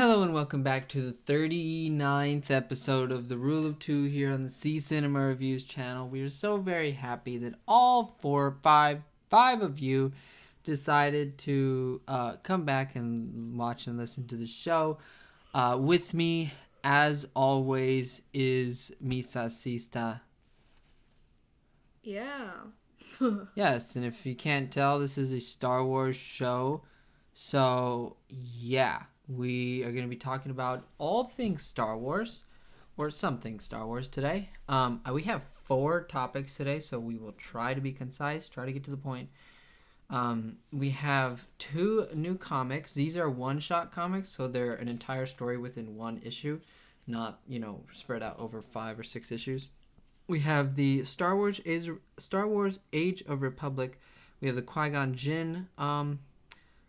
Hello and welcome back to the 39th episode of The Rule of Two here on the C Cinema Reviews channel. We are so very happy that all five of you decided to come back and watch and listen to the show. With me, as always, is Misa Sista. Yeah. Yes, and if you can't tell, this is a Star Wars show. So, yeah. We are going to be talking about all things Star Wars, or something Star Wars today. We have 4 topics today, so we will try to be concise, try to get to the point. We have 2 new comics. These are one-shot comics, so they're an entire story within one issue, not, spread out over 5 or 6 issues. We have the Star Wars Age of Republic. We have the Qui-Gon Jinn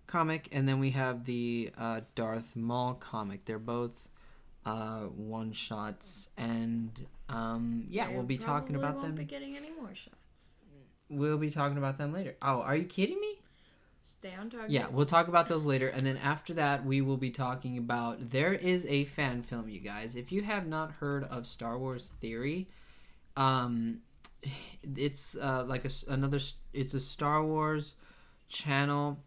comic, and then we have the Darth Maul comic. They're both one shots, and we'll be talking about them. Won't be getting any more shots. We'll be talking about them later. Oh, are you kidding me? Stay on target. Yeah, we'll talk about those later, and then after that, we will be talking about. There is a fan film, you guys. If you have not heard of Star Wars Theory, it's it's a Star Wars channel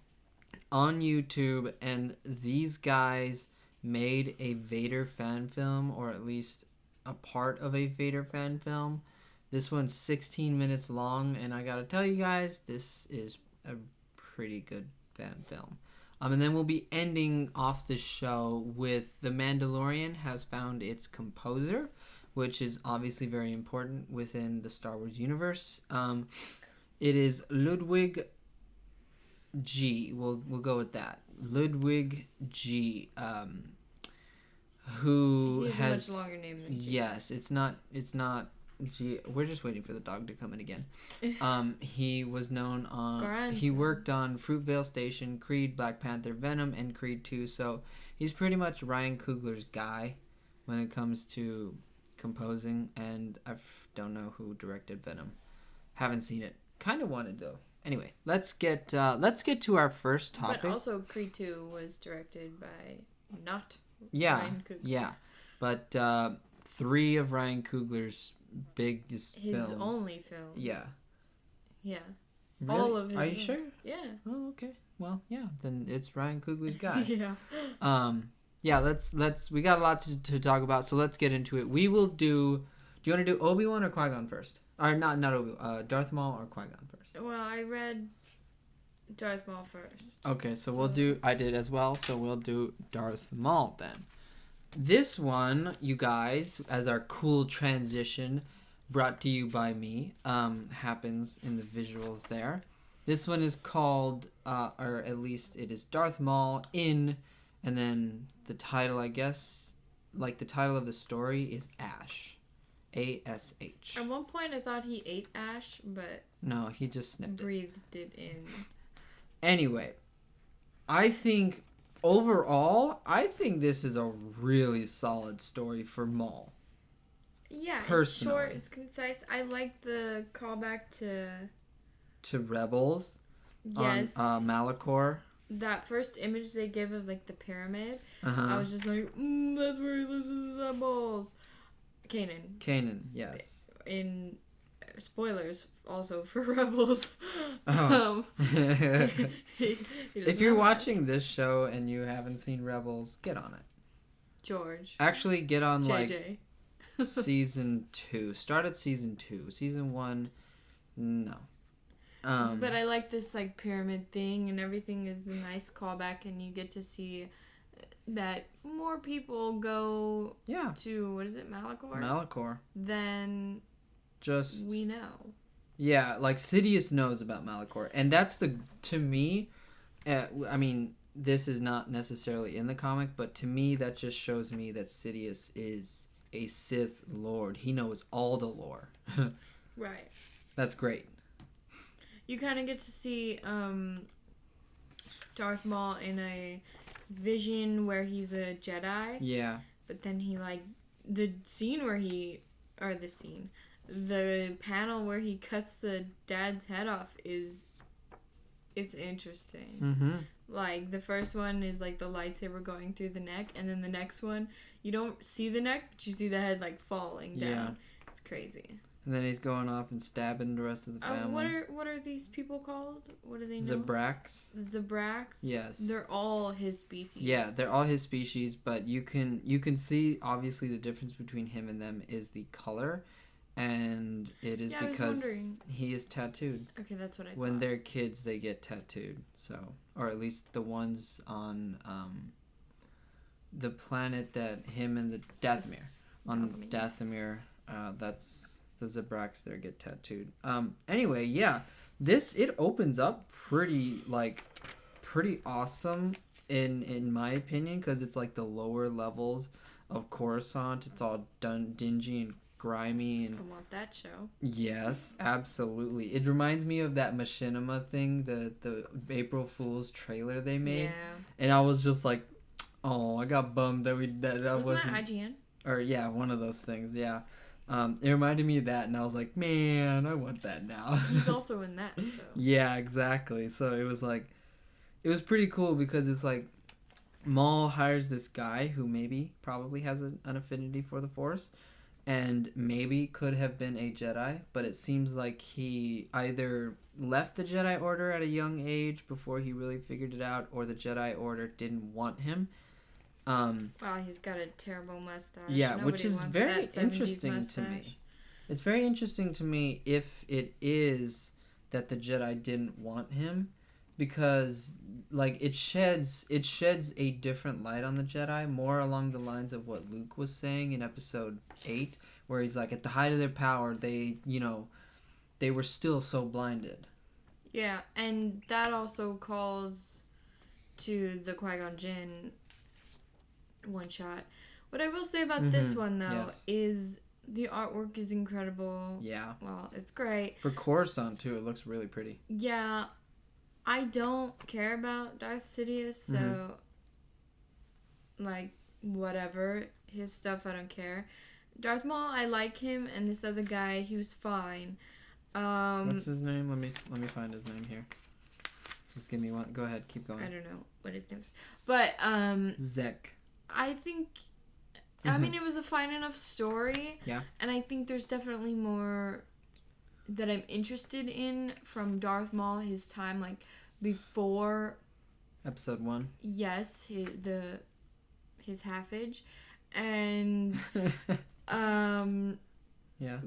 on YouTube, and these guys made a Vader fan film, or at least a part of a Vader fan film. This one's 16 minutes long, and I gotta tell you guys, this is a pretty good fan film. And then we'll be ending off the show with The Mandalorian has found its composer, which is obviously very important within the Star Wars universe. It is Ludwig G. We'll go with that. Ludwig G. Who has a much longer name than G. Yes, it's not G. We're just waiting for the dog to come in again. He was known on. He worked on Fruitvale Station, Creed, Black Panther, Venom, and Creed 2. So he's pretty much Ryan Coogler's guy when it comes to composing. And I don't know who directed Venom. Haven't seen it. Kind of wanted though. Anyway, let's get to our first topic. But also, Creed 2 was directed by not Ryan Coogler. Yeah, but 3 of Ryan Coogler's biggest films. His only films. Yeah. Yeah. Really? All of his. Are you sure? Yeah. Oh, okay. Well, yeah. Then it's Ryan Coogler's guy. Yeah. Yeah. Let's. We got a lot to talk about, so let's get into it. We will do. Do you want to do Obi-Wan or Qui-Gon first? Or not Obi-Wan. Darth Maul or Qui-Gon first? Well, I read Darth Maul first. Okay, so we'll do. I did as well, so we'll do Darth Maul then. This one, you guys, as our cool transition, brought to you by me, happens in the visuals there. This one is called, or at least it is Darth Maul in, and then the title, I guess, like the title of the story is Ash. A-S-H. At one point I thought he ate Ash, but... No, he just snipped breathed it in. Anyway, I think, overall, this is a really solid story for Maul. Yeah, personally. It's short, it's concise. I like the callback to Rebels. Yes. On Malachor. That first image they give of, like, the pyramid, Uh-huh. I was just like, that's where he loses his eyeballs. Kanan, yes. In spoilers, also for Rebels. Oh. He if you're watching this show and you haven't seen Rebels, get on it. George. Actually, get on JJ. Like season 2. Start at season 2. Season 1, no. But I like this like pyramid thing, and everything is a nice callback, and you get to see that more people go to, what is it, Malachor? Than just we know. Yeah, like Sidious knows about Malachor, and that's to me, I mean, this is not necessarily in the comic, but to me that just shows me that Sidious is a Sith Lord. He knows all the lore. Right. That's great. You kind of get to see Darth Maul in a vision where he's a Jedi. Yeah. But then he, like, the panel where he cuts the dad's head off it's interesting. Mm-hmm. Like, the first one is, like, the lightsaber going through the neck, and then the next one, you don't see the neck, but you see the head, like, falling down. Yeah. It's crazy. And then he's going off and stabbing the rest of the family. What are these people called? What do they know? Xxxix. Yes. They're all his species. Yeah, they're all his species, but you can see, obviously, the difference between him and them is the color. And it is because he is tattooed. Okay, that's what I thought. When they're kids, they get tattooed. So, or at least the ones on the planet that him and the Dathomir. On Dathomir, that's the Xxxix there get tattooed. Anyway, yeah. It opens up pretty awesome in my opinion, because it's like the lower levels of Coruscant. It's all dingy and grimy, and I want that show. Yes, absolutely. It reminds me of that Machinima thing, the April Fool's trailer they made. Yeah. And I was just like, oh, I got bummed that wasn't that IGN? Or yeah, one of those things. Yeah. It reminded me of that, and I was like, man, I want that now. He's also in that. So. Yeah, exactly. So it was pretty cool, because it's like Maul hires this guy who probably has an affinity for the Force. And maybe could have been a Jedi, but it seems like he either left the Jedi Order at a young age before he really figured it out, or the Jedi Order didn't want him. Wow, he's got a terrible mustache. Yeah, which is very interesting to me. It's very interesting to me if it is that the Jedi didn't want him, because like it sheds a different light on the Jedi, more along the lines of what Luke was saying in episode 8, where he's like, at the height of their power, they were still so blinded. Yeah, and that also calls to the Qui-Gon Jinn one shot. What I will say about this one, though, is the artwork is incredible. Yeah. Well, it's great. For Coruscant, too, it looks really pretty. Yeah. I don't care about Darth Sidious, so, like, whatever. His stuff, I don't care. Darth Maul, I like him, and this other guy, he was fine. What's his name? Let me find his name here. Just give me one. Go ahead, keep going. I don't know what his name is. But, Zek. I think, I mean, it was a fine enough story. Yeah. And I think there's definitely more that I'm interested in from Darth Maul, his time, like, before episode 1. Yes, his half-age. And yeah.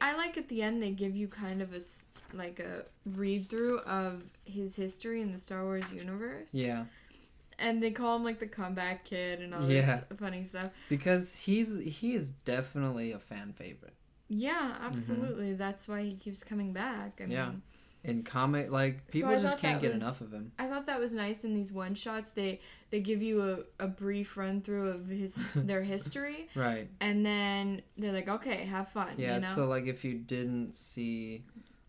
I like at the end they give you kind of a read through of his history in the Star Wars universe. Yeah. And they call him like the comeback kid and all this funny stuff. Because he is definitely a fan favorite. Yeah, absolutely. That's why he keeps coming back. I mean, in comic, like, people just can't get enough of him. I thought that was nice in these one shots. They give you a brief run through of their history. Right. And then they're like, okay, have fun. Yeah, you know? So like if you didn't see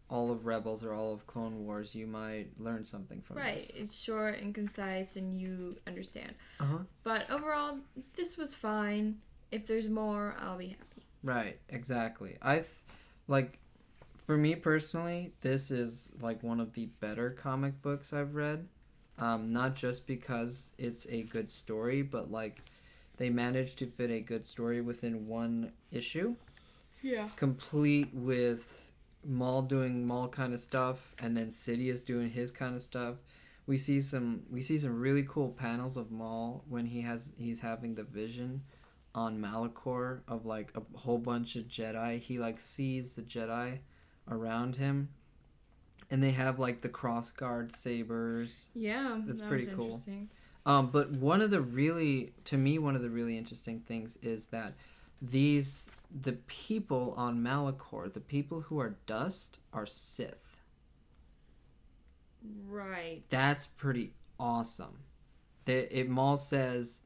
all of Rebels or all of Clone Wars, you might learn something from this. Right. It's short and concise and you understand. Uh-huh. But overall, this was fine. If there's more, I'll be happy. Right, exactly. For me personally, this is like one of the better comic books I've read. Not just because it's a good story, but like they managed to fit a good story within one issue. Yeah. Complete with Maul doing Maul kind of stuff, and then Sidious doing his kind of stuff. We see some really cool panels of Maul when he's having the vision on Malachor of like a whole bunch of Jedi. He like sees the Jedi around him, and they have like the crossguard sabers. Yeah, that's pretty cool. Interesting. But one of the really interesting things is that the people on Malachor, the people who are dust, are Sith. Right. That's pretty awesome. Maul says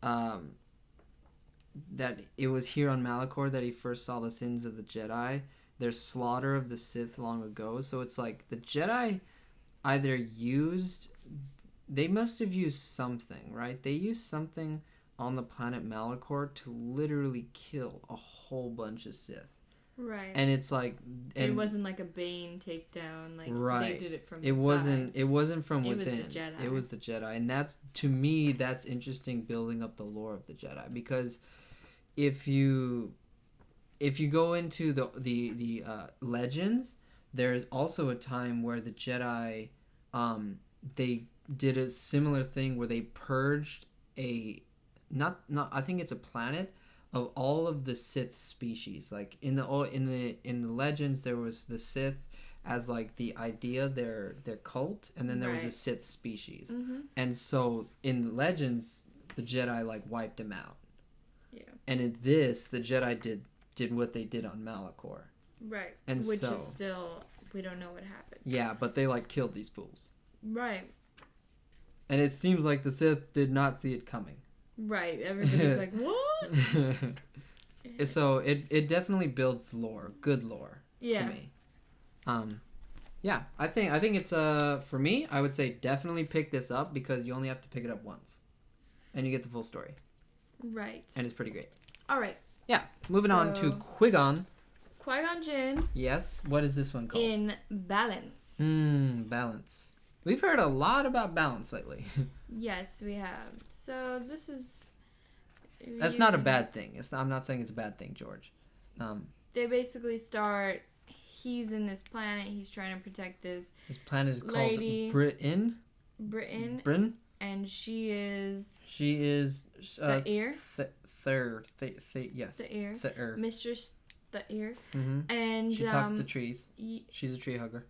that it was here on Malachor that he first saw the sins of the Jedi. Their slaughter of the Sith long ago. So it's like the Jedi they must have used something, right? They used something on the planet Malachor to literally kill a whole bunch of Sith. Right. And it's like... it wasn't like a Bane takedown. Like, right. they did it from It wasn't from within. It was the Jedi. It was the Jedi. And that's, to me, that's interesting, building up the lore of the Jedi. Because if you go into the legends, there's also a time where the Jedi, they did a similar thing where they purged not I think it's a planet of all of the Sith species. Like in the legends, there was the Sith as like the idea, their cult, and then there was a Sith species. Mm-hmm. And so in the legends, the Jedi like wiped them out. Yeah. And in this, the Jedi did what they did on Malachor. Right. And which is still, we don't know what happened. Yeah, but they like killed these fools. Right. And it seems like the Sith did not see it coming. Right. Everybody's like, what? So it definitely builds lore, good lore, to me. Yeah, I think it's for me, I would say definitely pick this up because you only have to pick it up once, and you get the full story. Right. And it's pretty great. All right. Yeah. Moving on to Qui-Gon. Qui-Gon Jinn. Yes. What is this one called? In Balance. Balance. We've heard a lot about balance lately. Yes, we have. So this is... That's not a bad thing. I'm not saying it's a bad thing, George. They basically start... He's in this planet. He's trying to protect this... This planet is called Britain. Britain. And she is... the ear. Yes. The ear. The Mistress the ear. Mm-hmm. And she talks to trees. She's a tree hugger.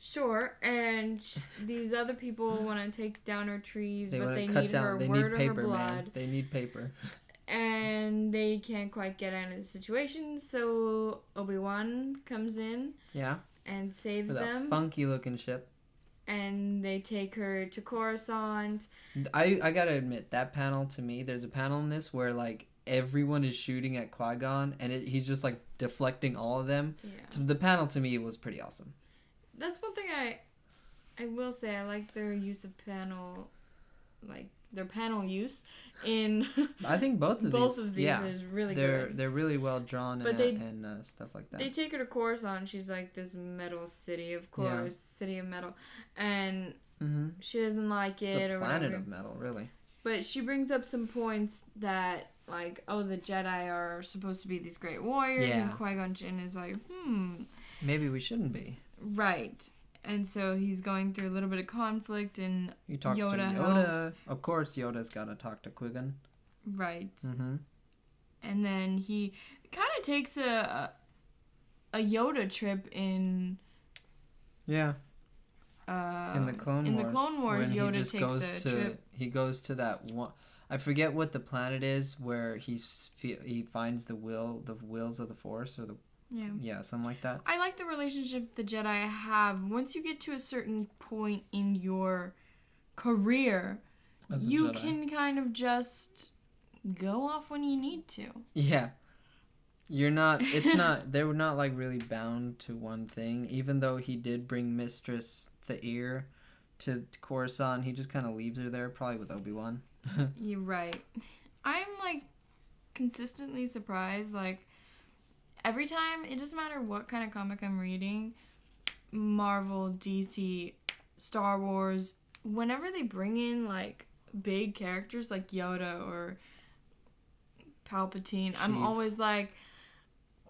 Sure, and these other people want to take down her trees, but they need her word or her blood. Man. They need paper. And they can't quite get out of the situation, so Obi-Wan comes in. Yeah. And saves them. A funky looking ship. And they take her to Coruscant. I gotta admit, that panel to me, there's a panel in this where like everyone is shooting at Qui-Gon, and he's just like deflecting all of them. Yeah. The panel to me was pretty awesome. That's one thing I will say. I like their use of panel, like their panel use in. I think both of these is really good. They're really well drawn and stuff like that. They take her to Coruscant. She's like this metal city, of course, city of metal, and she doesn't like it. It's a planet of metal, really. But she brings up some points that, like, the Jedi are supposed to be these great warriors, and Qui-Gon Jinn is like, maybe we shouldn't be. Right. And so he's going through a little bit of conflict, and he talks to Yoda. Helps. Of course, Yoda's got to talk to Qui-Gon. Right. Mm-hmm. And then he kind of takes a Yoda trip in... Yeah. In the Clone Wars. In the Clone Wars, Yoda takes a trip. He goes to that one... I forget what the planet is where he finds the wheels of the Force, or the... Yeah, something like that. I like the relationship the Jedi have. Once you get to a certain point in your career, you can kind of just go off when you need to. Yeah. They're not like really bound to one thing. Even though he did bring Mistress Tha'ir to Coruscant, he just kind of leaves her there, probably with Obi-Wan. You're right. I'm like consistently surprised, like, every time, it doesn't matter what kind of comic I'm reading, Marvel, DC, Star Wars, whenever they bring in, like, big characters like Yoda or Palpatine, I'm always like,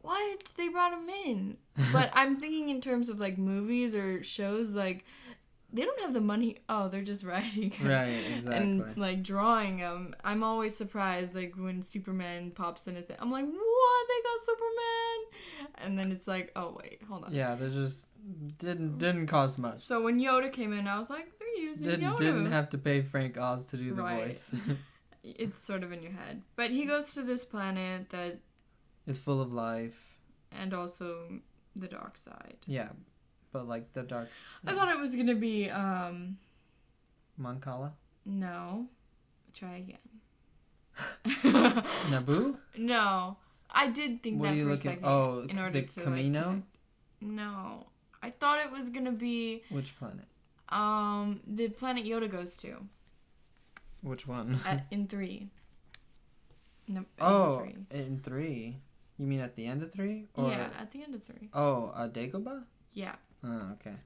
what? They brought him in. But I'm thinking in terms of, like, movies or shows, like, they don't have the money. Oh, they're just writing. Right, exactly. And, like, drawing them. I'm always surprised, like, when Superman pops in. I'm like, what? They got Superman? And then it's like, oh, wait, hold on. Yeah, they just didn't cost much. So when Yoda came in, I was like, they're using Yoda. Didn't have to pay Frank Oz to do the voice. It's sort of in your head. But he goes to this planet that is full of life. And also the dark side. Yeah. But like the dark... I thought it was going to be... Mon-Cala? No. Try again. Naboo? No. I did think that for a second. Oh, in order to Camino? Like, no. I thought it was going to be... Which planet? The planet Yoda goes to. Which one? In 3. No, in 3. You mean at the end of 3? Or... Yeah, at the end of 3. Oh, Dagobah? Yeah. Oh, okay.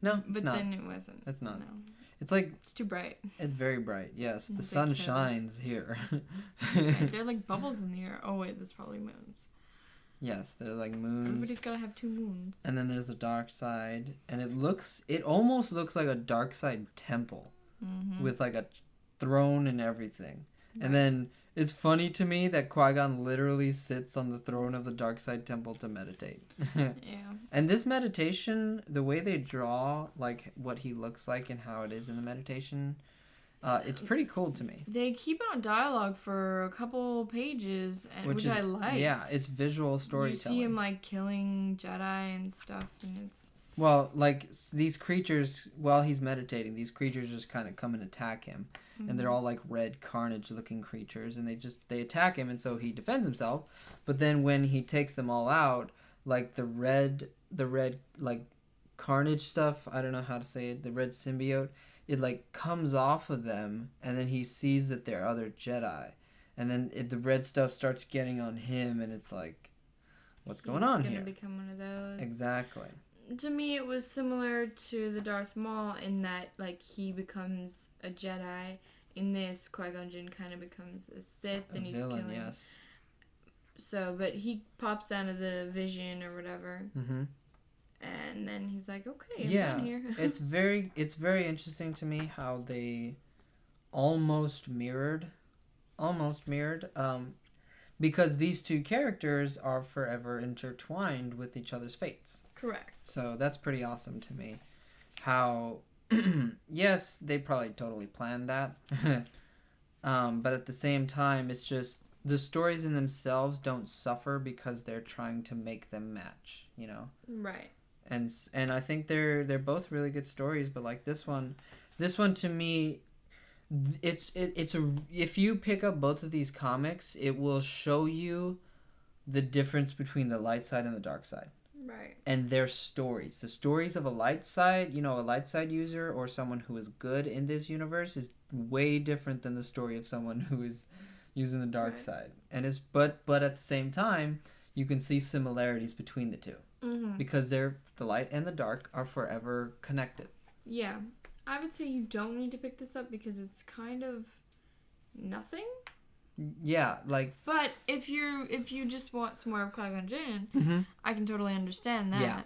No, it's but not. Then it wasn't. It's not. No. It's like... It's too bright. It's very bright, yes. The sun shines here. Right, they're like bubbles in the air. Oh, wait, there's probably moons. Yes, they're like moons. Everybody's gotta have 2 moons. And then there's a dark side. And it almost looks like a dark side temple. Mm-hmm. With like a throne and everything. Right. And then it's funny to me that Qui-Gon literally sits on the throne of the dark side temple to meditate. Yeah. And this meditation, the way they draw like what he looks like and how it is in the meditation, it's pretty cool to me. They keep on dialogue for a couple pages, which I like. Yeah, it's visual storytelling. You see him like killing Jedi and stuff, and it's... Well, like, these creatures, while he's meditating, these creatures just kind of come and attack him. Mm-hmm. And they're all, like, red carnage-looking creatures. And they attack him, and so he defends himself. But then when he takes them all out, like, the red, like, carnage stuff, I don't know how to say it, the red symbiote, it, like, comes off of them. And then he sees that they're other Jedi. And then the red stuff starts getting on him, and it's like, what's going on here? He's going to become one of those. Exactly. To me, it was similar to the Darth Maul in that, like, he becomes a Jedi. In this, Qui-Gon Jinn kind of becomes a Sith, and he's villain, killing. Yes. So, but he pops out of the vision or whatever, and then he's like, "Okay, I'm done here." it's very interesting to me how they almost mirrored, because these two characters are forever intertwined with each other's fates. Correct. So that's pretty awesome to me. How, yes, they probably totally planned that. But at the same time, it's just the stories in themselves don't suffer because they're trying to make them match, you know? Right. And I think they're both really good stories, but like this one to me, if you pick up both of these comics, it will show you the difference between the light side and the dark side. Right. And their stories. The stories of a light side user or someone who is good in this universe is way different than the story of someone who is using the dark side. And but at the same time, you can see similarities between the two. Mm-hmm. Because the light and the dark are forever connected. Yeah. I would say you don't need to pick this up because it's kind of nothing. Yeah, like... But if you just want some more of Qui-Gon Jinn, I can totally understand that. Yeah.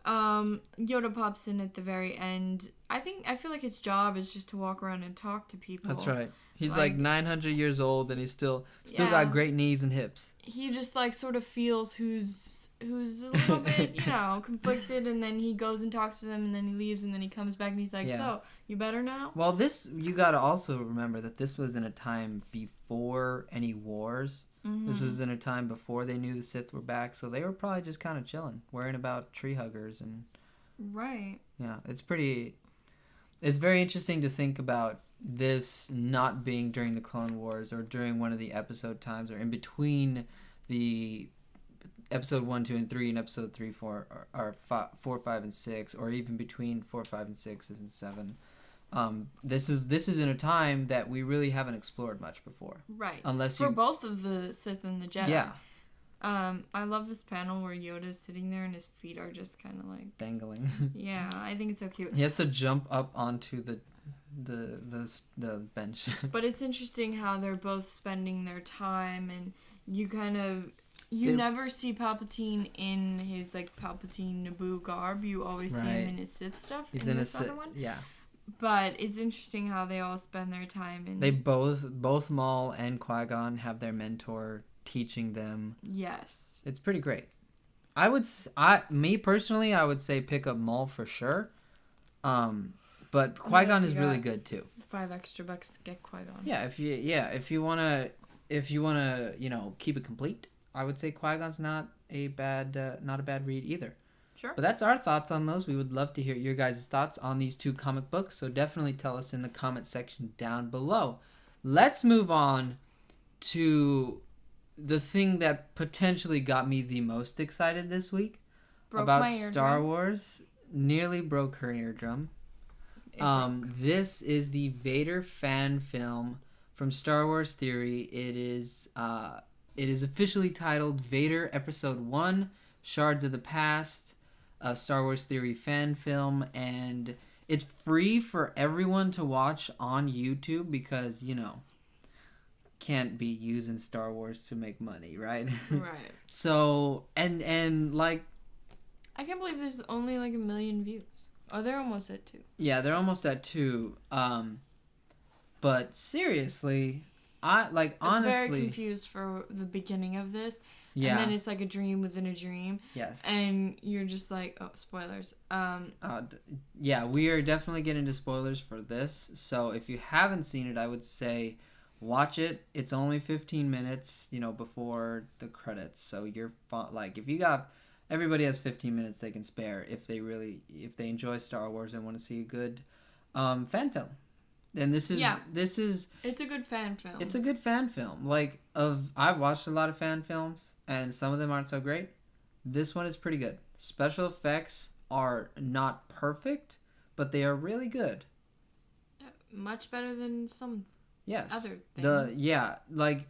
Yoda pops in at the very end. I feel like his job is just to walk around and talk to people. That's right. He's like 900 years old and he's still got great knees and hips. He just like sort of feels who's a little bit, conflicted, and then he goes and talks to them, and then he leaves, and then he comes back and he's like, so, you better now? Well, you gotta also remember that this was in a time before any wars. Mm-hmm. This was in a time before they knew the Sith were back, so they were probably just kind of chilling, worrying about tree huggers and... Right. Yeah, it's very interesting to think about this not being during the Clone Wars or during one of the episode times or in between the episode 1, 2, and 3 and episode 3, 4 are 4, 5, and 6, or even between 4, 5, and 6 and 7. This is in a time that we really haven't explored much before. Right. For both of the Sith and the Jedi. Yeah. I love this panel where Yoda's sitting there and his feet are just kind of like dangling. Yeah, I think it's so cute. He has to jump up onto the bench. But it's interesting how they're both spending their time, and you never see Palpatine in his like Palpatine Naboo garb. You always see him in his Sith stuff. He's in his Sith. Yeah. But it's interesting how they all spend their time in. They both Maul and Qui-Gon have their mentor teaching them. Yes. It's pretty great. Me personally, I would say pick up Maul for sure. But Qui-Gon is really good too. $5 extra to get Qui-Gon. Yeah, if you wanna keep it complete, I would say Qui-Gon's not a bad read either. Sure. But that's our thoughts on those. We would love to hear your guys' thoughts on these two comic books, so definitely tell us in the comment section down below. Let's move on to the thing that potentially got me the most excited this week about Star Wars. Nearly broke her eardrum. This is the Vader fan film from Star Wars Theory. It is It is officially titled Vader Episode 1, Shards of the Past, a Star Wars Theory fan film, and it's free for everyone to watch on YouTube because, can't be using Star Wars to make money, right? Right. So, and like... I can't believe there's only like 1 million views. Oh, they're almost at 2. Yeah, they're almost at 2. But seriously... honestly, very confused for the beginning of this. Yeah. And then it's like a dream within a dream. Yes. And you're just like, oh, spoilers. Yeah, we are definitely getting into spoilers for this. So if you haven't seen it, I would say watch it. It's only 15 minutes, before the credits. So you're like, if you got, everybody has 15 minutes they can spare if they enjoy Star Wars and want to see a good fan film. And this is it's a good fan film. It's a good fan film. I've watched a lot of fan films and some of them aren't so great. This one is pretty good. Special effects are not perfect, but they are really good. Much better than some other things.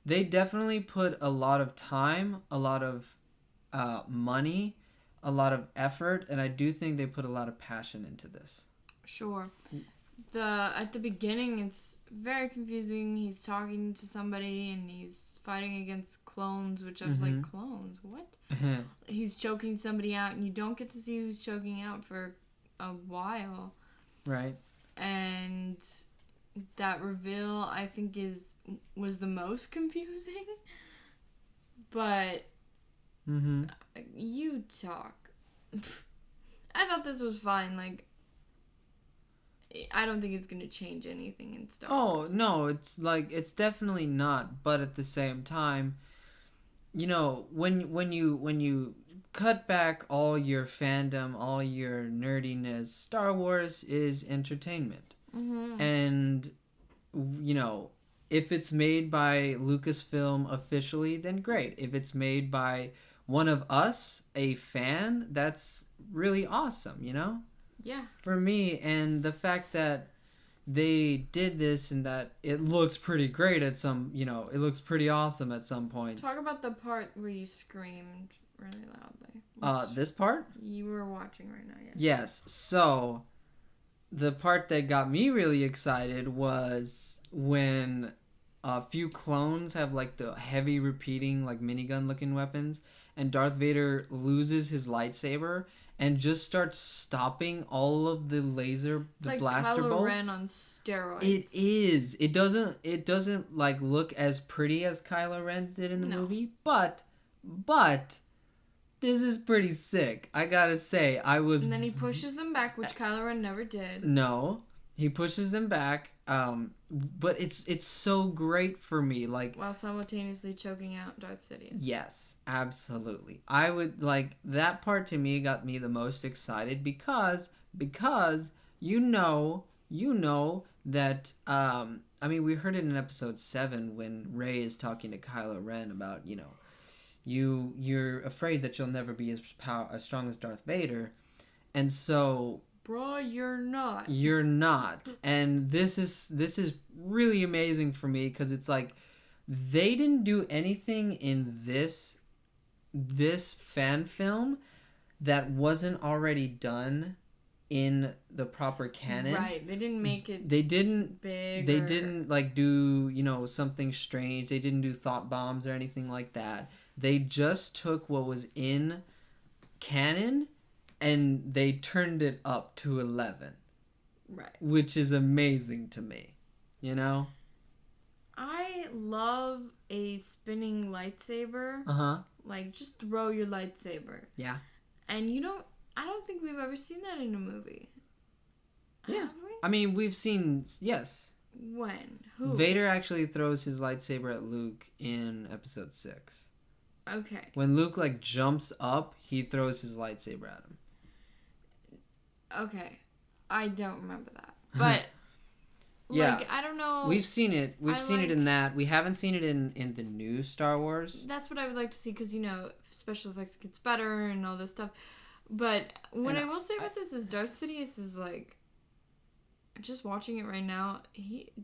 They definitely put a lot of time, a lot of money, a lot of effort, and I do think they put a lot of passion into this. Sure. At the beginning, it's very confusing. He's talking to somebody and he's fighting against clones, which I was like, clones? What? He's choking somebody out, and you don't get to see who's choking out for a while. Right. And that reveal, I think, was the most confusing. But you talk. I thought this was fine. I don't think it's going to change anything in Star Wars. Oh, no, it's definitely not, but at the same time, when you cut back all your fandom, all your nerdiness, Star Wars is entertainment. Mm-hmm. And if it's made by Lucasfilm officially, then great. If it's made by one of us, a fan, that's really awesome, Yeah. For me, and the fact that they did this and that it looks pretty great at some, it looks pretty awesome at some points. Talk about the part where you screamed really loudly. This part? You were watching right now, yes. Yes. So, the part that got me really excited was when a few clones have the heavy repeating minigun looking weapons, and Darth Vader loses his lightsaber and just starts stopping all of the blaster Kylo bolts. Ren on steroids. It is. It doesn't look as pretty as Kylo Ren's did in the movie, but this is pretty sick. I gotta say, And then he pushes them back, which Kylo Ren never did. No, he pushes them back. But it's so great for me, while simultaneously choking out Darth Sidious. Yes, absolutely. I would that part to me got me the most excited because you know that we heard it in episode 7 when Rey is talking to Kylo Ren about you're afraid that you'll never be as strong as Darth Vader, and so. Bro, you're not. You're not. And this is really amazing for me because it's they didn't do anything in this fan film that wasn't already done in the proper canon. Right. They didn't make it big. They didn't do, something strange. They didn't do thought bombs or anything like that. They just took what was in canon and they turned it up to 11. Right. Which is amazing to me. I love a spinning lightsaber. Uh-huh. Just throw your lightsaber. Yeah. And I don't think we've ever seen that in a movie. Yeah. Have we? We've seen, yes. When? Who? Vader actually throws his lightsaber at Luke in episode 6. Okay. When Luke jumps up, he throws his lightsaber at him. Okay. I don't remember that. But yeah. I don't know. We've seen it. We've seen it in that. We haven't seen it in the new Star Wars. That's what I would like to see because special effects gets better and all this stuff. But what I will say about this is Darth Sidious is just watching it right now.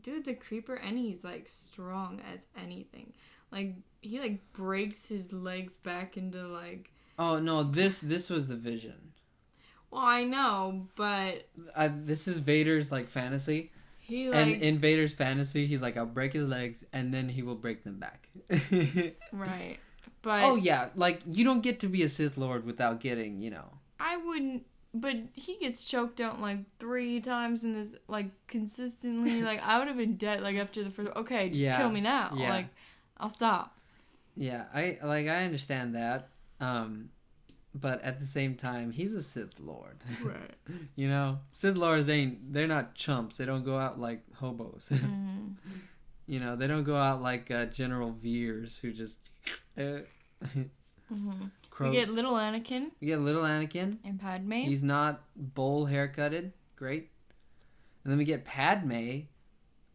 Dude's a creeper and he's strong as anything. he like breaks his legs back into like. Oh no! This was the vision. Well, I know, but this is Vader's like fantasy. And in Vader's fantasy, he's like, I'll break his legs, and then he will break them back. Right, but oh yeah, like you don't get to be a Sith Lord without getting, you know. I wouldn't. But he gets choked out like 3 times in this, like, consistently. Like, I would have been dead, like, after the first... Okay, just kill me now. Yeah. Like, I'll stop. Yeah, I understand that. But at the same time, he's a Sith Lord. Right. You know? Sith Lords they're not chumps. They don't go out like hobos. Mm-hmm. You know, they don't go out like General Veers, who just... Mm-hmm. We get little Anakin. And Padme. He's not bowl haircutted. Great. And then we get Padme.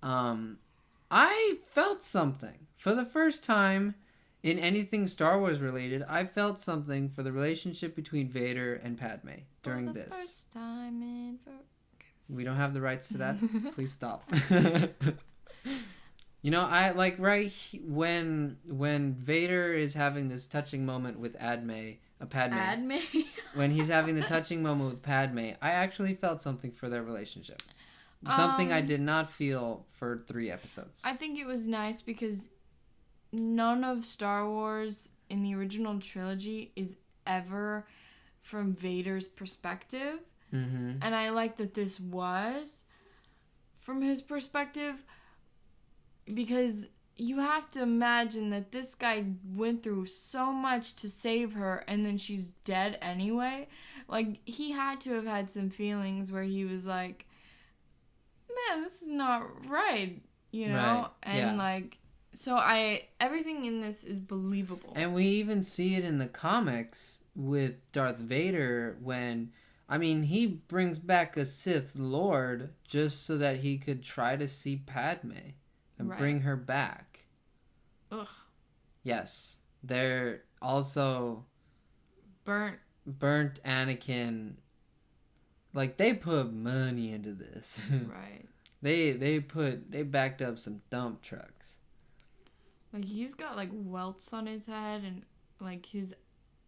I felt something. For the first time in anything Star Wars related, I felt something for the relationship between Vader and Padme during this. First time in... Okay. We don't have the rights to that. Please stop. You know, I like when Vader is having this touching moment with Padme. When he's having the touching moment with Padme, I actually felt something for their relationship. Something I did not feel for 3 episodes. I think it was nice because none of Star Wars in the original trilogy is ever from Vader's perspective. Mm-hmm. And I like that this was from his perspective. Because you have to imagine that this guy went through so much to save her and then she's dead anyway. Like, he had to have had some feelings where he was like, man, this is not right, you know? Right. And, like, so everything in this is believable. And we even see it in the comics with Darth Vader when... I mean, he brings back a Sith Lord just so that he could try to see Padme. And bring her back. Ugh. Yes. They're also... Burnt Anakin. Like, they put money into this. Right. They backed up some dump trucks. Like, he's got, like, welts on his head. And, like, his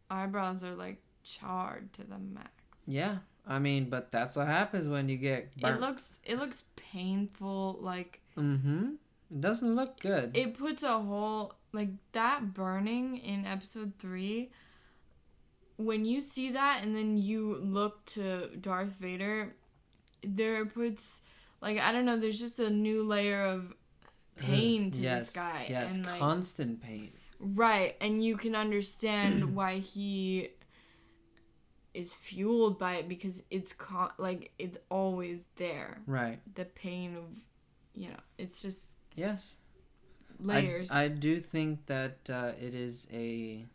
eyebrows are, like, charred to the max. Yeah. I mean, but that's what happens when you get burnt. It looks painful. Like... Mm-hmm. It doesn't look good. It puts a whole... Like, that burning in episode 3, when you see that and then you look to Darth Vader, there puts... Like, I don't know, there's just a new layer of pain to this guy. Yes, and, like, constant pain. Right, and you can understand why he is fueled by it because it's it's always there. Right. The pain of, you know, it's just... Yes. Layers. I do think that it is a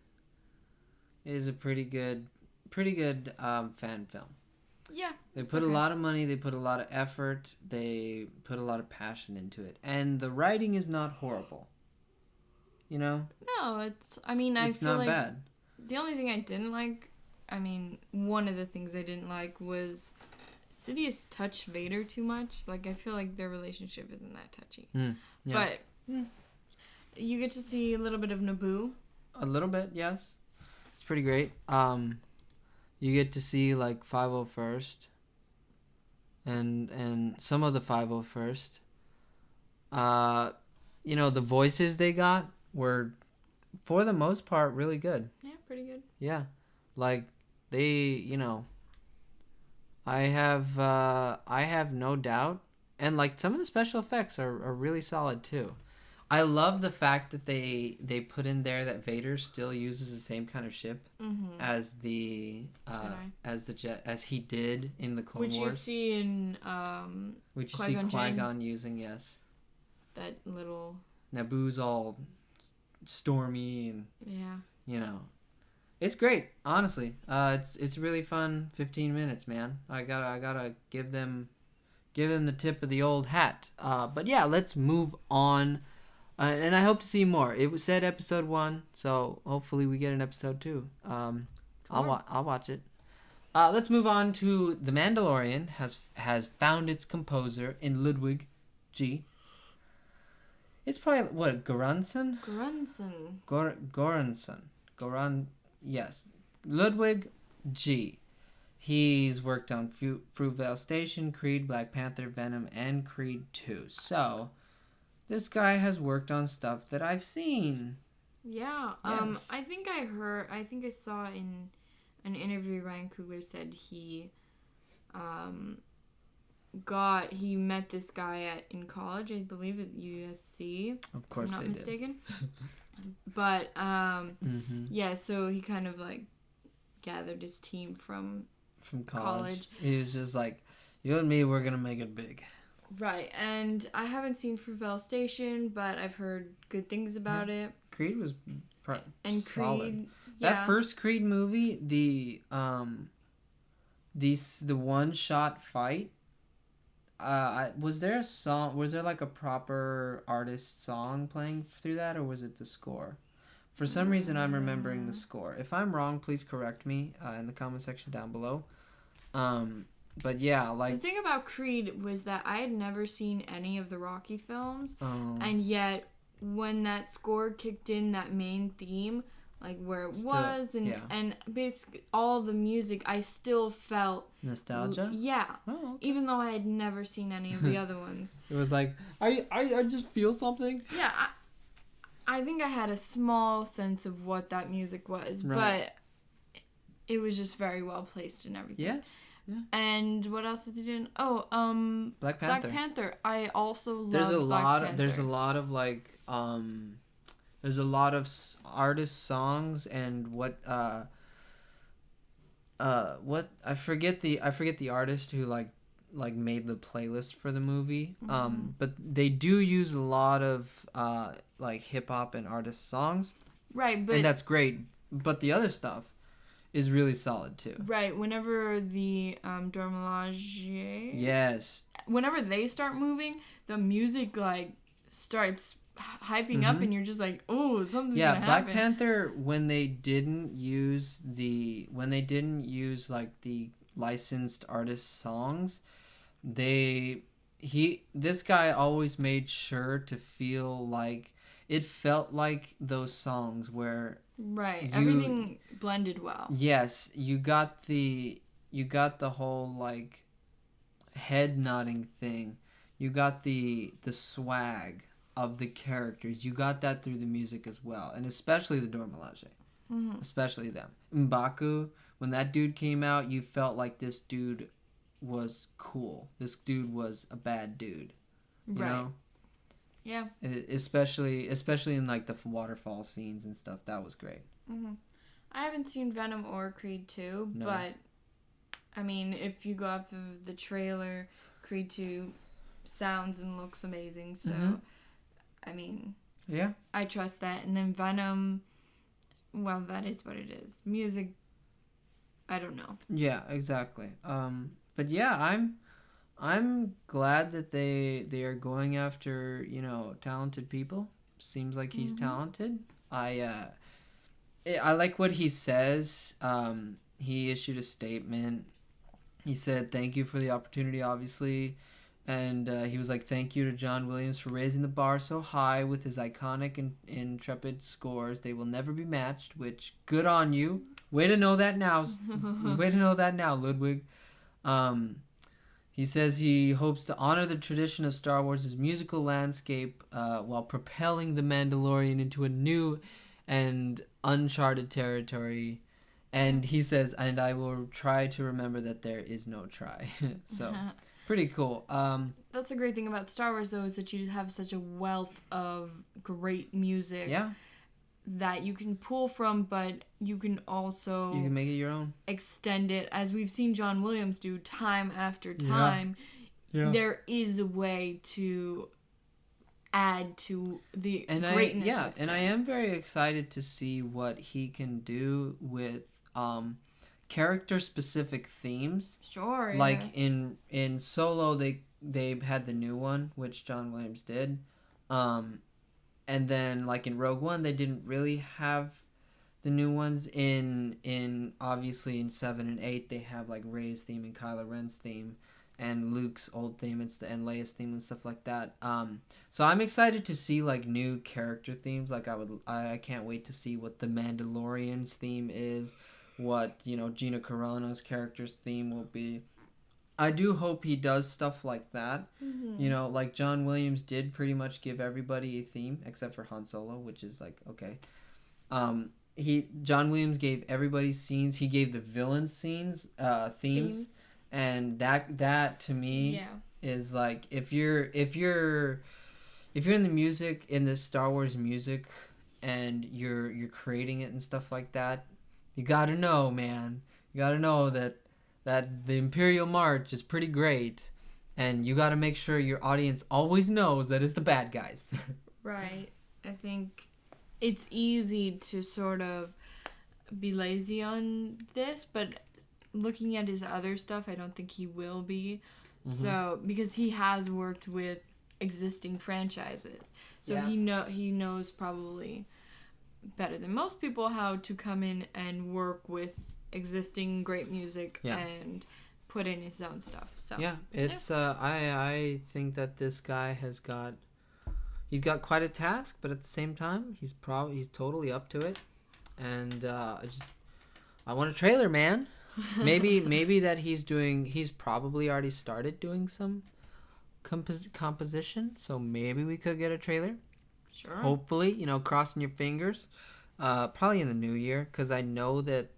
pretty good fan film. Yeah. They put a lot of money, they put a lot of effort, they put a lot of passion into it. And the writing is not horrible. You know? No, it's I feel not like bad. The only thing I didn't like, one of the things I didn't like was Sidious touched Vader too much. Like, I feel like their relationship isn't that touchy. Yeah. But you get to see a little bit of Naboo. A little bit, yes. It's pretty great. You get to see, like, 501st. And some of the 501st. You know, the voices they got were, for the most part, really good. Yeah, pretty good. Yeah. Like, they, you know... I have no doubt, and like some of the special effects are really solid too. I love the fact that they put in there that Vader still uses the same kind of ship as the jet as he did in the Clone Wars. Which you see in which you see Qui-Gon using, yes. That little Naboo's all stormy and yeah, you know. It's great, honestly. It's really fun. 15 minutes, man. I gotta give them the tip of the old hat. But yeah, let's move on. And I hope to see more. It was said episode 1, so hopefully we get an episode 2. I'll watch it. Let's move on to The Mandalorian has found its composer in Ludwig G. It's probably what Göransson. Yes, Ludwig G. He's worked on Fruitvale Station, Creed, Black Panther, Venom, and Creed 2. So, this guy has worked on stuff that I've seen. Yeah. Yes. I think I saw in an interview Ryan Coogler said he met this guy in college, I believe at USC. Of course, if I'm not mistaken. But yeah, so he kind of like gathered his team from college. He was just like, you and me, we're gonna make it big. Right, and I haven't seen Fruitvale Station, but I've heard good things about it. Creed was solid. Creed, that first Creed movie, the one-shot fight. Was there a song? Was there like a proper artist song playing through that, or was it the score? For some reason, I'm remembering the score. If I'm wrong, please correct me in the comment section down below. But yeah, like... The thing about Creed was that I had never seen any of the Rocky films, and yet when that score kicked in, that main theme, like where it was, and basically all the music, I still felt... Nostalgia? Yeah. Oh, okay. Even though I had never seen any of the other ones. It was like, I just feel something. Yeah, I think I had a small sense of what that music was, but it was just very well placed and everything. Yes. Yeah. And what else is he doing? Oh, Black Panther. Black Panther. I also love There's a lot Panther. There's a lot of like there's a lot of artist songs and what I forget the artist who like made the playlist for the movie. But they do use a lot of like hip hop and artist songs. Right, but and that's great. But the other stuff is really solid too. Right, whenever the Dora Milaje... Yes. Whenever they start moving, the music like starts hyping up and you're just like, oh, something's gonna happen. Black Panther, when they didn't use like the licensed artist songs, this guy always made sure to feel like it felt like those songs where everything blended well. Yes, you got the whole like head nodding thing. You got the swag of the characters. You got that through the music as well, and especially the Dora Milaje. Especially them. M'Baku, when that dude came out, you felt like this dude was cool. This dude was a bad dude. You know? Yeah. Especially in like the waterfall scenes and stuff. That was great. I haven't seen Venom or Creed 2, but I mean, if you go off of the trailer, Creed 2 sounds and looks amazing. So, I mean, yeah, I trust that. And then Venom, well, that is what it is. Music, I don't know. Yeah, exactly. But yeah, I'm glad that they are going after, talented people. Seems like he's talented. I like what he says. He issued a statement. He said, "Thank you for the opportunity, obviously." And he was like, "Thank you to John Williams for raising the bar so high with his iconic and intrepid scores. They will never be matched," which, good on you. Way to know that now. Way to know that now, Ludwig. He says he hopes to honor the tradition of Star Wars' musical landscape while propelling The Mandalorian into a new and uncharted territory. And he says, "And I will try to remember that there is no try." So, pretty cool. That's the great thing about Star Wars, though, is that you have such a wealth of great music. Yeah. That you can pull from, but you can also... You can make it your own. Extend it, as we've seen John Williams do time after time. Yeah. There is a way to add to the greatness of and I am very excited to see what he can do with character-specific themes. Sure, Like in Solo, they had the new one, which John Williams did. And then, like, in Rogue One, they didn't really have the new ones. Obviously, in 7 and 8, they have, like, Rey's theme and Kylo Ren's theme. and Luke's old theme and Leia's theme and stuff like that. So I'm excited to see like new character themes. Like I can't wait to see what the Mandalorian's theme is, what Gina Carano's character's theme will be. I do hope he does stuff like that. Mm-hmm. Like John Williams did pretty much give everybody a theme except for Han Solo, which is like okay. John Williams gave everybody scenes. He gave the villains themes. And that to me is like if you're in the music, in the Star Wars music, and you're creating it and stuff like that, you gotta know, man. You gotta know that the Imperial March is pretty great, and you gotta make sure your audience always knows that it's the bad guys. Right. I think it's easy to sort of be lazy on this, but looking at his other stuff, I don't think he will be. Mm-hmm. So because he has worked with existing franchises, so he knows probably better than most people how to come in and work with existing great music and put in his own stuff. So it's I think that this guy he's got quite a task, but at the same time he's totally up to it, and I want a trailer, man. maybe that he's probably already started doing some composition, so maybe we could get a trailer. Sure. Hopefully, crossing your fingers. Probably in the new year, because I know that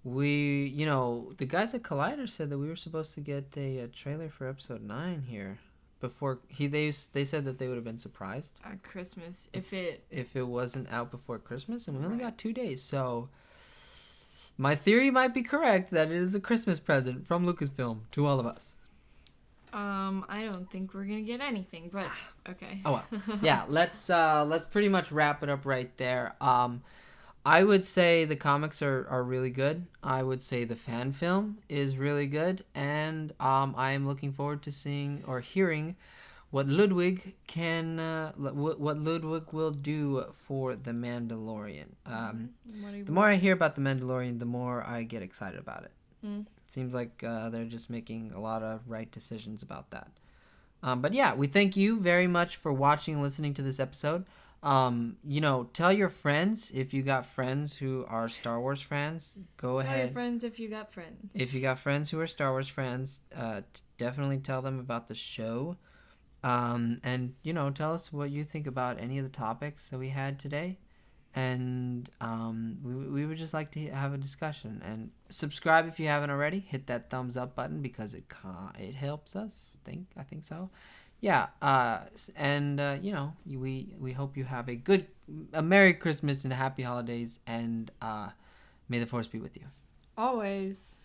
the guys at Collider said that we were supposed to get a trailer for episode 9 here before they said that they would have been surprised at Christmas if it wasn't out before Christmas, and we only got 2 days, so my theory might be correct that it is a Christmas present from Lucasfilm to all of us. I don't think we're gonna get anything, but okay. Oh well. Yeah, let's pretty much wrap it up right there. I would say the comics are really good. I would say the fan film is really good, and I am looking forward to seeing or hearing what Ludwig will do for the Mandalorian. The more I hear about the Mandalorian, the more I get excited about it. It seems like they're just making a lot of right decisions about that. But yeah, we thank you very much for watching and listening to this episode. Tell your friends, if you got friends who are Star Wars fans, go ahead. Tell your friends if you got friends. If you got friends who are Star Wars fans, definitely tell them about the show. And tell us what you think about any of the topics that we had today, and we would just like to have a discussion. And subscribe if you haven't already. Hit that thumbs up button because it helps us. I think so. Yeah. We hope you have a Merry Christmas and a Happy Holidays, and may the Force be with you always.